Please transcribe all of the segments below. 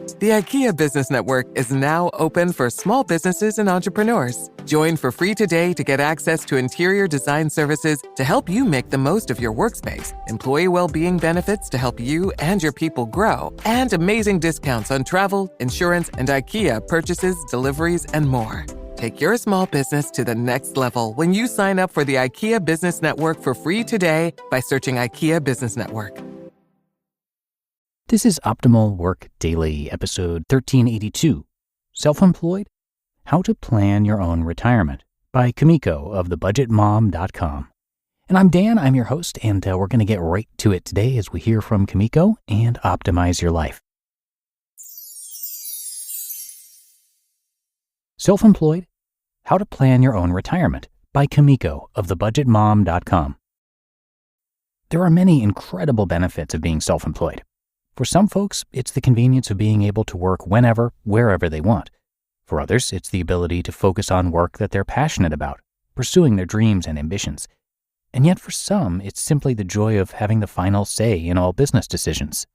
The IKEA Business Network is now open for small businesses and entrepreneurs. Join for free today to get access to interior design services to help you make the most of your workspace, employee well-being benefits to help you and your people grow, and amazing discounts on travel, insurance, and IKEA purchases, deliveries, and more. Take your small business to the next level when you sign up for the IKEA Business Network for free today by searching IKEA Business Network. This is Optimal Work Daily, episode 1382, Self-Employed? How to Plan Your Own Retirement, by Kumiko of thebudgetmom.com. And I'm Dan, I'm your host, and we're going to get right to it today as we hear from Kumiko and optimize your life. Self-Employed? How to Plan Your Own Retirement, by Kumiko of thebudgetmom.com. There are many incredible benefits of being self-employed. For some folks, it's the convenience of being able to work whenever, wherever they want. For others, it's the ability to focus on work that they're passionate about, pursuing their dreams and ambitions. And yet for some, it's simply the joy of having the final say in all business decisions.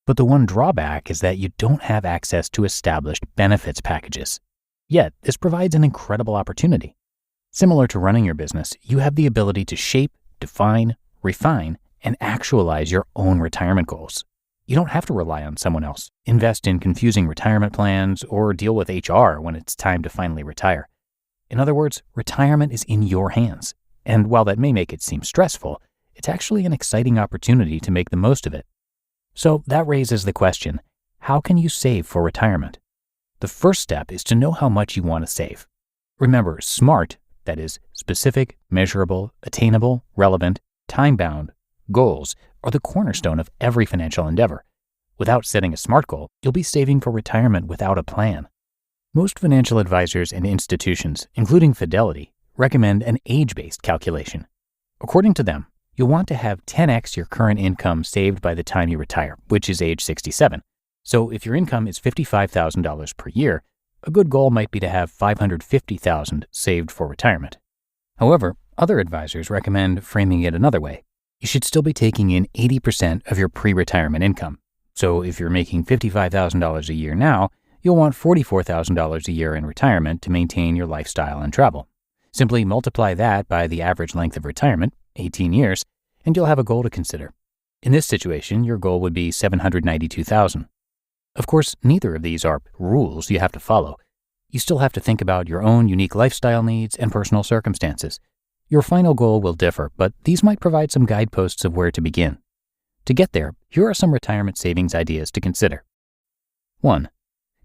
But the one drawback is that you don't have access to established benefits packages. Yet, this provides an incredible opportunity. Similar to running your business, you have the ability to shape, define, refine, and actualize your own retirement goals. You don't have to rely on someone else, invest in confusing retirement plans, or deal with HR when it's time to finally retire. In other words, retirement is in your hands. And while that may make it seem stressful, it's actually an exciting opportunity to make the most of it. So that raises the question, how can you save for retirement? The first step is to know how much you want to save. Remember, SMART, that is specific, measurable, attainable, relevant, time-bound, goals are the cornerstone of every financial endeavor. Without setting a SMART goal, you'll be saving for retirement without a plan. Most financial advisors and institutions, including Fidelity, recommend an age-based calculation. According to them, you'll want to have 10x your current income saved by the time you retire, which is age 67. So if your income is $55,000 per year, a good goal might be to have $550,000 saved for retirement. However, other advisors recommend framing it another way. You should still be taking in 80% of your pre-retirement income. So if you're making $55,000 a year now, you'll want $44,000 a year in retirement to maintain your lifestyle and travel. Simply multiply that by the average length of retirement, 18 years, and you'll have a goal to consider. In this situation, your goal would be $792,000. Of course, neither of these are rules you have to follow. You still have to think about your own unique lifestyle needs and personal circumstances. Your final goal will differ, but these might provide some guideposts of where to begin. To get there, here are some retirement savings ideas to consider. 1.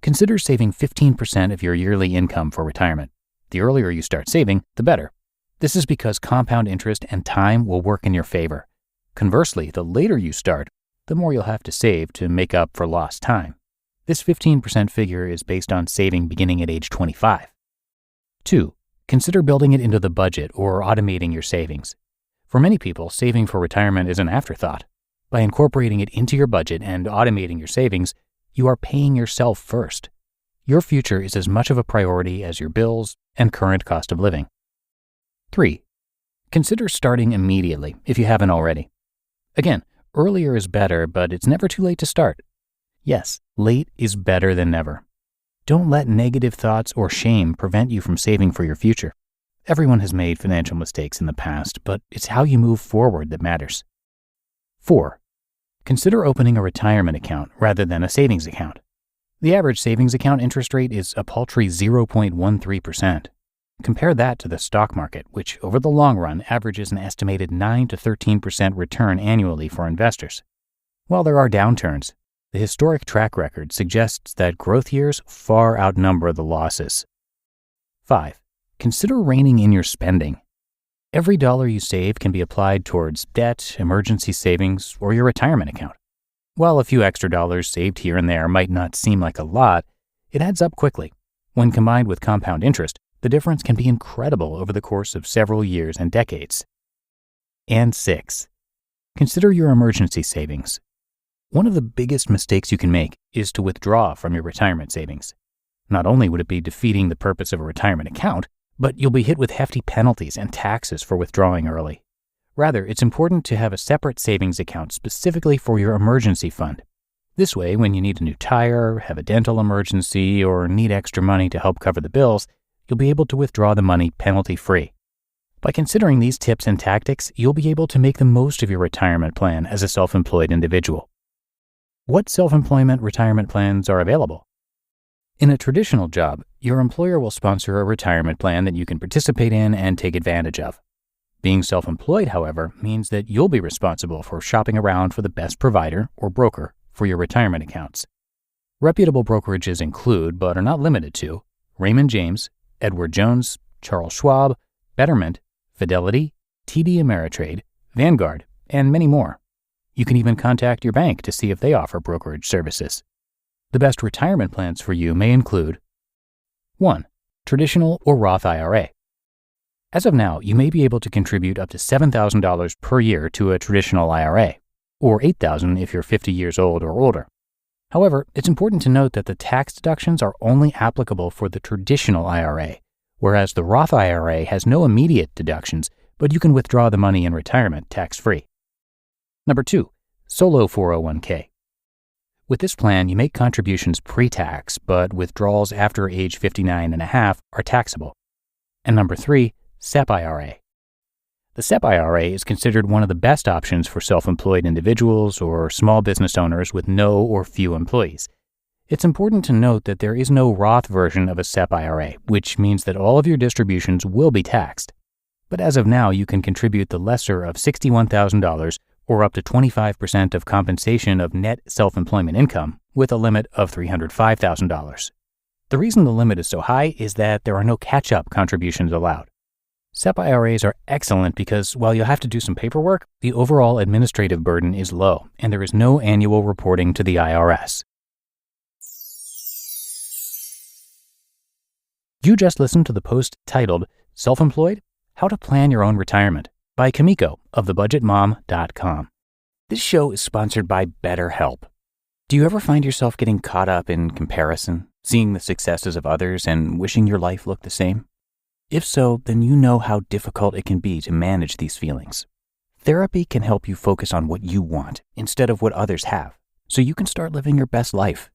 Consider saving 15% of your yearly income for retirement. The earlier you start saving, the better. This is because compound interest and time will work in your favor. Conversely, the later you start, the more you'll have to save to make up for lost time. This 15% figure is based on saving beginning at age 25. 2. Consider building it into the budget or automating your savings. For many people, saving for retirement is an afterthought. By incorporating it into your budget and automating your savings, you are paying yourself first. Your future is as much of a priority as your bills and current cost of living. 3. Consider starting immediately if you haven't already. Again, earlier is better, but it's never too late to start. Yes, late is better than never. Don't let negative thoughts or shame prevent you from saving for your future. Everyone has made financial mistakes in the past, but it's how you move forward that matters. 4. Consider opening a retirement account rather than a savings account. The average savings account interest rate is a paltry 0.13%. Compare that to the stock market, which over the long run averages an estimated 9 to 13% return annually for investors. While there are downturns, the historic track record suggests that growth years far outnumber the losses. 5. Consider reining in your spending. Every dollar you save can be applied towards debt, emergency savings, or your retirement account. While a few extra dollars saved here and there might not seem like a lot, it adds up quickly. When combined with compound interest, the difference can be incredible over the course of several years and decades. And 6. Consider your emergency savings. One of the biggest mistakes you can make is to withdraw from your retirement savings. Not only would it be defeating the purpose of a retirement account, but you'll be hit with hefty penalties and taxes for withdrawing early. Rather, it's important to have a separate savings account specifically for your emergency fund. This way, when you need a new tire, have a dental emergency, or need extra money to help cover the bills, you'll be able to withdraw the money penalty-free. By considering these tips and tactics, you'll be able to make the most of your retirement plan as a self-employed individual. What self-employment retirement plans are available? In a traditional job, your employer will sponsor a retirement plan that you can participate in and take advantage of. Being self-employed, however, means that you'll be responsible for shopping around for the best provider or broker for your retirement accounts. Reputable brokerages include, but are not limited to, Raymond James, Edward Jones, Charles Schwab, Betterment, Fidelity, TD Ameritrade, Vanguard, and many more. You can even contact your bank to see if they offer brokerage services. The best retirement plans for you may include 1. Traditional or Roth IRA. As of now, you may be able to contribute up to $7,000 per year to a traditional IRA, or $8,000 if you're 50 years old or older. However, it's important to note that the tax deductions are only applicable for the traditional IRA, whereas the Roth IRA has no immediate deductions, but you can withdraw the money in retirement tax-free. Number 2, Solo 401k. With this plan, you make contributions pre-tax, but withdrawals after age 59 and a half are taxable. And number 3, SEP IRA. The SEP IRA is considered one of the best options for self-employed individuals or small business owners with no or few employees. It's important to note that there is no Roth version of a SEP IRA, which means that all of your distributions will be taxed. But as of now, you can contribute the lesser of $61,000 or up to 25% of compensation of net self-employment income with a limit of $305,000. The reason the limit is so high is that there are no catch-up contributions allowed. SEP IRAs are excellent because while you'll have to do some paperwork, the overall administrative burden is low and there is no annual reporting to the IRS. You just listened to the post titled Self-Employed? How to Plan Your Own Retirement by Kumiko of thebudgetmom.com. This show is sponsored by BetterHelp. Do you ever find yourself getting caught up in comparison, seeing the successes of others and wishing your life looked the same? If so, then you know how difficult it can be to manage these feelings. Therapy can help you focus on what you want instead of what others have, so you can start living your best life.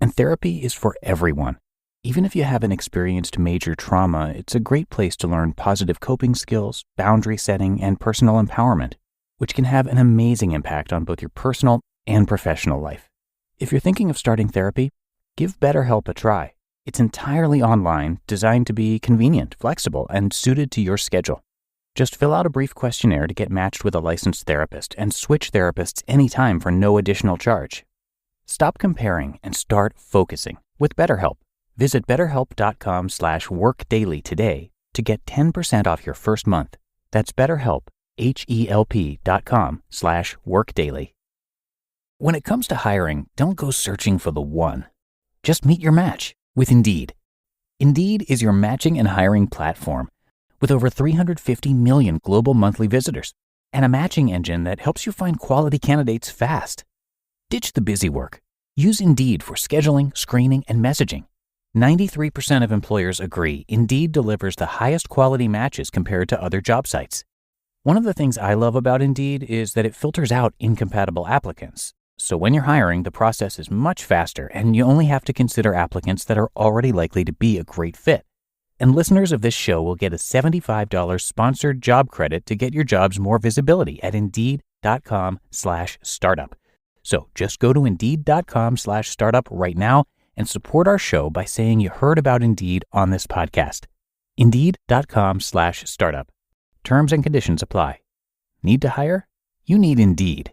And therapy is for everyone. Even if you haven't experienced major trauma, it's a great place to learn positive coping skills, boundary setting, and personal empowerment, which can have an amazing impact on both your personal and professional life. If you're thinking of starting therapy, give BetterHelp a try. It's entirely online, designed to be convenient, flexible, and suited to your schedule. Just fill out a brief questionnaire to get matched with a licensed therapist and switch therapists anytime for no additional charge. Stop comparing and start focusing with BetterHelp. Visit betterhelp.com/workdaily today to get 10% off your first month. That's BetterHelp, HELP.com/workdaily. When it comes to hiring, don't go searching for the one. Just meet your match with Indeed. Indeed is your matching and hiring platform with over 350 million global monthly visitors and a matching engine that helps you find quality candidates fast. Ditch the busy work. Use Indeed for scheduling, screening, and messaging. 93% of employers agree Indeed delivers the highest quality matches compared to other job sites. One of the things I love about Indeed is that it filters out incompatible applicants. So when you're hiring, the process is much faster and you only have to consider applicants that are already likely to be a great fit. And listeners of this show will get a $75 sponsored job credit to get your jobs more visibility at Indeed.com/startup. So just go to Indeed.com/startup right now and support our show by saying you heard about Indeed on this podcast. Indeed.com/startup. Terms and conditions apply. Need to hire? You need Indeed.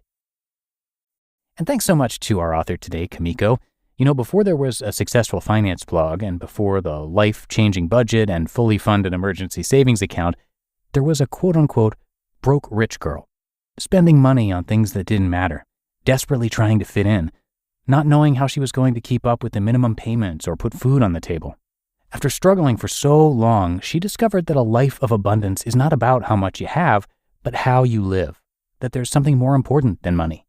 And thanks so much to our author today, Kumiko. You know, before there was a successful finance blog and before the life-changing budget and fully funded emergency savings account, there was a quote-unquote broke rich girl, spending money on things that didn't matter, desperately trying to fit in, not knowing how she was going to keep up with the minimum payments or put food on the table. After struggling for so long, she discovered that a life of abundance is not about how much you have, but how you live, that there's something more important than money.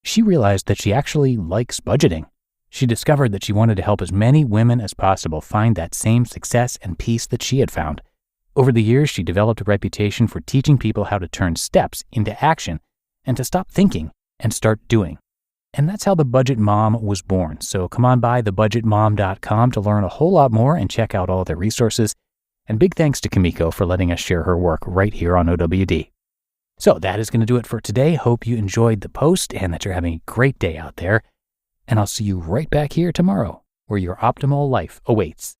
She realized that she actually likes budgeting. She discovered that she wanted to help as many women as possible find that same success and peace that she had found. Over the years, she developed a reputation for teaching people how to turn steps into action and to stop thinking and start doing. And that's how The Budget Mom was born. So come on by thebudgetmom.com to learn a whole lot more and check out all their resources. And big thanks to Kumiko for letting us share her work right here on OWD. So that is going to do it for today. Hope you enjoyed the post and that you're having a great day out there. And I'll see you right back here tomorrow, where your optimal life awaits.